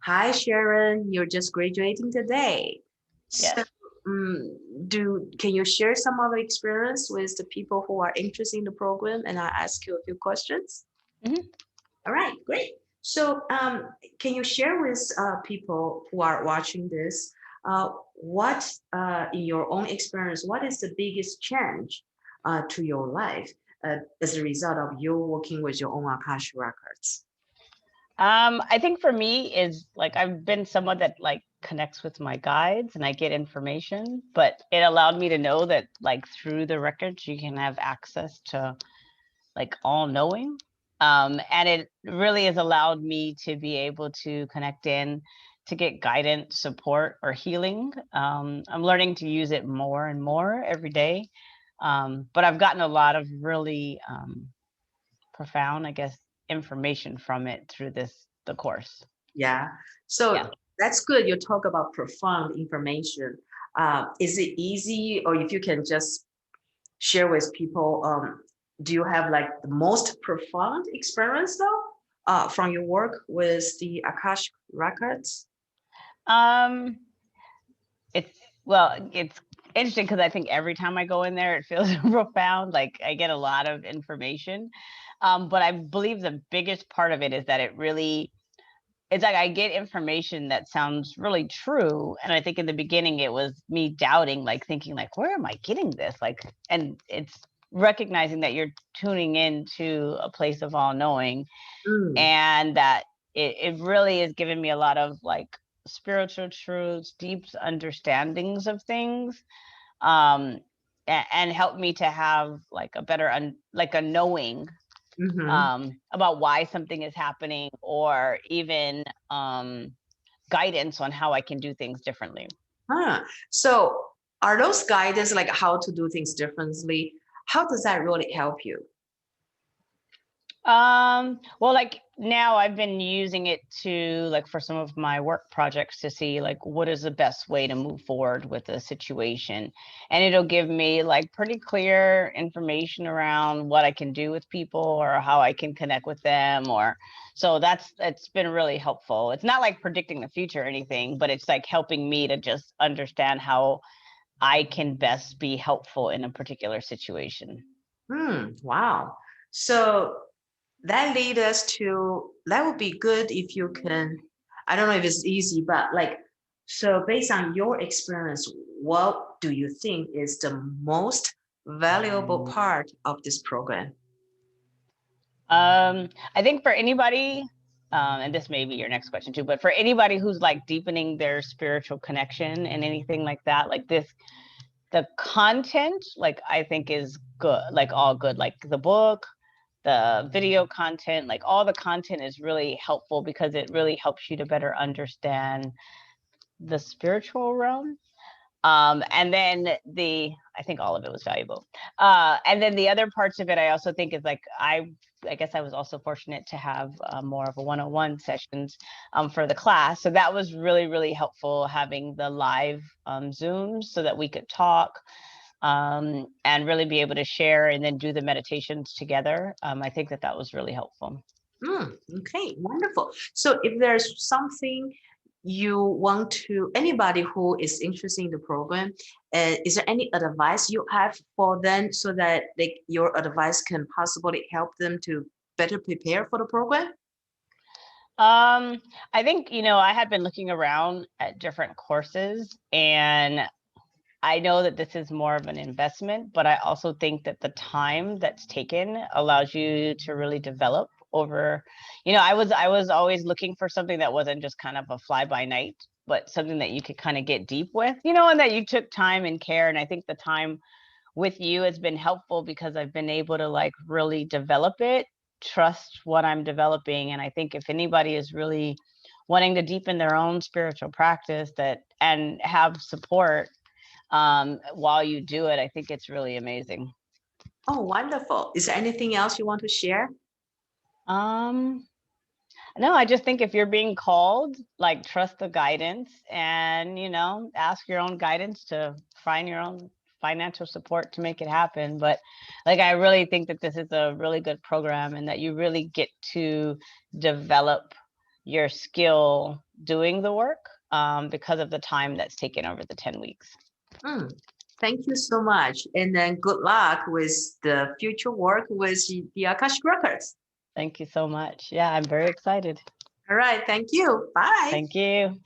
Hi, Sharon. You're just graduating today. So, Yes. can you share some of the experience with the people who are interested in the program? And I ask you a few questions. Mhm. All right, great. So, can you share with people who are watching this, what, in your own experience, what is the biggest change to your life as a result of you working with your own Akashic records? I think for me is like I've been someone that like connects with my guides and I get information, but it allowed me to know that like through the records you can have access to like all knowing. And it really has allowed me to be able to connect in to get guidance, support, or healing. I'm learning to use it more and more every day. But I've gotten a lot of really profound, I guess, information from it through the course. Yeah. Yeah. So that's good. You talk about profound information. Is it easy, or if you can just share with people, do you have like the most profound experience though, from your work with the Akash records? Um, it's it's interesting because I think every time I go in there, it feels profound. Like I get a lot of information. But I believe the biggest part of it is that it's like I get information that sounds really true. And I think in the beginning it was me doubting, like thinking like, where am I getting this? Like, and it's recognizing that you're tuning into a place of all knowing, Mm, and that it really is giving me a lot of like spiritual truths, deep understandings of things, um and help me to have like a better like a knowing hmm. about why something is happening, or even guidance on how I can do things differently. Huh. So are those guidance like how to do things differently? How does that really help you? Well, like now I've been using it to like for some of my work projects to see like what is the best way to move forward with a situation. And it'll give me like pretty clear information around what I can do with people or how I can connect with them, or so it's been really helpful. It's not like predicting the future or anything, but it's like helping me to just understand how I can best be helpful in a particular situation. Wow. So that lead us to that would be good if you can. I don't know if it's easy, but like, so based on your experience, what do you think is the most valuable part of this program? I think for anybody, and this may be your next question too, but for anybody who's like deepening their spiritual connection and anything like that, like this, the content, like I think is good, like all good, like the book, the video content, like all the content is really helpful because it really helps you to better understand the spiritual realm. And then I think all of it was valuable. And then the other parts of it, I also think is like, I guess I was also fortunate to have more of a one-on-one sessions for the class. So that was really, really helpful having the live Zooms so that we could talk and really be able to share and then do the meditations together. I think that that was really helpful. Okay, wonderful. So if there's something you want to, anybody who is interested in the program, is there any advice you have for them so that your advice can possibly help them to better prepare for the program? Um, I think, I had been looking around at different courses, and I know that this is more of an investment, but I also think that the time that's taken allows you to really develop over, I was always looking for something that wasn't just kind of a fly by night, but something that you could kind of get deep with, and that you took time and care. And I think the time with you has been helpful because I've been able to like really develop it, trust what I'm developing. And I think if anybody is really wanting to deepen their own spiritual practice that and have support while you do it, I think it's really amazing. Oh, wonderful. Is there anything else you want to share? Um, no, I just think if you're being called, like trust the guidance and, ask your own guidance to find your own financial support to make it happen. But like, I really think that this is a really good program and that you really get to develop your skill doing the work because of the time that's taken over the 10 weeks. Thank you so much. And then good luck with the future work with the Akashic Records. Thank you so much. Yeah, I'm very excited. All right. Thank you. Bye. Thank you.